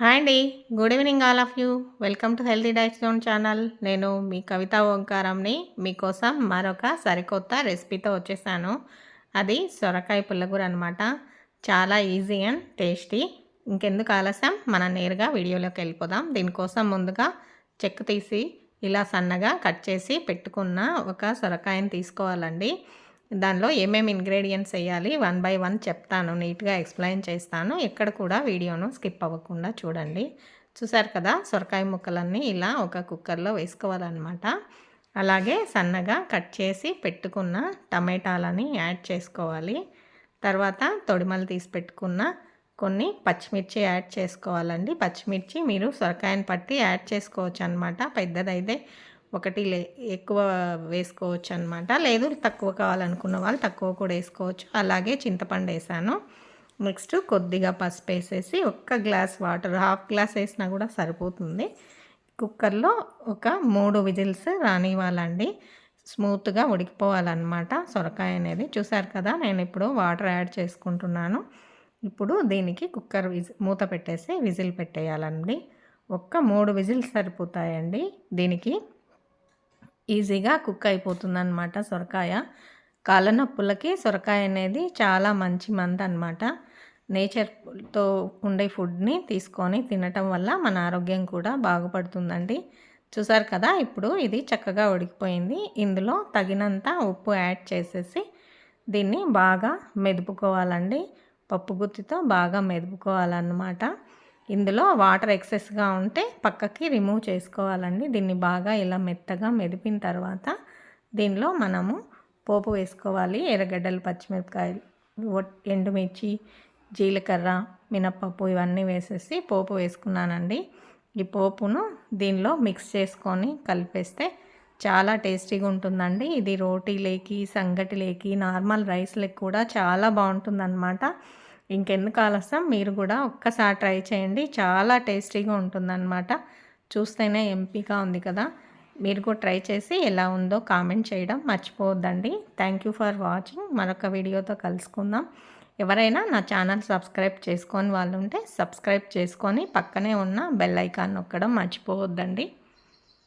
Hi అండి. Good evening all of you. Welcome to healthy diet zone channel. నేను మీ కవిత ఓంకారంని మీకోసం మరొక సరికొత్త రెసిపీతో వచ్చేసాను. అది సొరకాయ పుల్లగూర అనమాట. చాలా ఈజీ అండ్ టేస్టీ. ఇంకెందుకు ఆలస్యం, మనం నేరుగా వీడియోలోకి వెళ్ళిపోదాం. దీనికోసం ముందుగా చెక్కు తీసి ఇలా సన్నగా కట్ చేసి పెట్టుకున్న ఒక సొరకాయని తీసుకోవాలండి. దానిలో ఏమేమి ఇంగ్రీడియంట్స్ వేయాలి వన్ బై వన్ చెప్తాను, నీట్గా ఎక్స్ప్లెయిన్ చేస్తాను. ఎక్కడ కూడా వీడియోను స్కిప్ అవ్వకుండా చూడండి. చూసారు కదా, సొరకాయ ముక్కలన్నీ ఇలా ఒక కుక్కర్లో వేసుకోవాలన్నమాట. అలాగే సన్నగా కట్ చేసి పెట్టుకున్న టమాటాలని యాడ్ చేసుకోవాలి. తర్వాత తొడిమలు తీసి పెట్టుకున్న కొన్ని పచ్చిమిర్చి యాడ్ చేసుకోవాలండి. పచ్చిమిర్చి మీరు సొరకాయని పట్టి యాడ్ చేసుకోవచ్చు అనమాట. పెద్దదైతే ఒకటి ఎక్కువ వేసుకోవచ్చు అనమాట. లేదు తక్కువ కావాలనుకున్న వాళ్ళు తక్కువ కూడా వేసుకోవచ్చు. అలాగే చింతపండు వేసాను. నెక్స్ట్ కొద్దిగా పసుపు వేసేసి ఒక్క గ్లాస్ వాటర్, హాఫ్ గ్లాస్ వేసినా కూడా సరిపోతుంది. కుక్కర్లో ఒక 3 విజిల్స్ రానివ్వాలండి. స్మూత్గా ఉడికిపోవాలన్నమాట సొరకాయ అనేది. చూసారు కదా, నేను ఇప్పుడు వాటర్ యాడ్ చేసుకుంటున్నాను. ఇప్పుడు దీనికి కుక్కర్ మూత పెట్టేసి విజిల్ పెట్టేయాలండి. ఒక్క 3 విజిల్స్ సరిపోతాయండి. దీనికి ఈజీగా కుక్ అయిపోతుందన్నమాట సొరకాయ. కాళ్ళ నొప్పులకి సొరకాయ అనేది చాలా మంచి మందు అనమాట. నేచర్తో ఉండే ఫుడ్ని తీసుకొని తినటం వల్ల మన ఆరోగ్యం కూడా బాగుపడుతుందండి. చూసారు కదా, ఇప్పుడు ఇది చక్కగా ఉడికిపోయింది. ఇందులో తగినంత ఉప్పు యాడ్ చేసేసి దీన్ని బాగా మెదుపుకోవాలండి. పప్పు గుత్తితో బాగా మెదుపుకోవాలన్నమాట. ఇందులో వాటర్ ఎక్సెస్గా ఉంటే పక్కకి రిమూవ్ చేసుకోవాలండి. దీన్ని బాగా ఇలా మెత్తగా మెదిపిన తర్వాత దీనిలో మనము పోపు వేసుకోవాలి. ఎర్రగడ్డలు, పచ్చిమిరపకాయలు, ఎండుమిర్చి, జీలకర్ర, మినప్పప్పు ఇవన్నీ వేసేసి పోపు వేసుకున్నానండి. ఈ పోపును దీనిలో మిక్స్ చేసుకొని కలిపేస్తే చాలా టేస్టీగా ఉంటుందండి. ఇది రోటీలేకి, సంగటిలేకి, నార్మల్ రైస్లకి కూడా చాలా బాగుంటుందన్నమాట. ఇంకెందుకు ఆలస్యం, మీరు కూడా ఒక్కసారి ట్రై చేయండి. చాలా టేస్టీగా ఉంటుందన్నమాట. చూస్తేనే ఎంపీగా ఉంది కదా. మీరు కూడా ట్రై చేసి ఎలా ఉందో కామెంట్ చేయడం మర్చిపోవద్దండి. Thank you for watching. మరొక వీడియోతో కలుసుకుందాం. ఎవరైనా నా ఛానల్ సబ్స్క్రైబ్ చేసుకొని వాళ్ళు ఉంటే సబ్స్క్రైబ్ చేసుకొని పక్కనే ఉన్న బెల్ ఐకాన్ నొక్కడం మర్చిపోవద్దండి.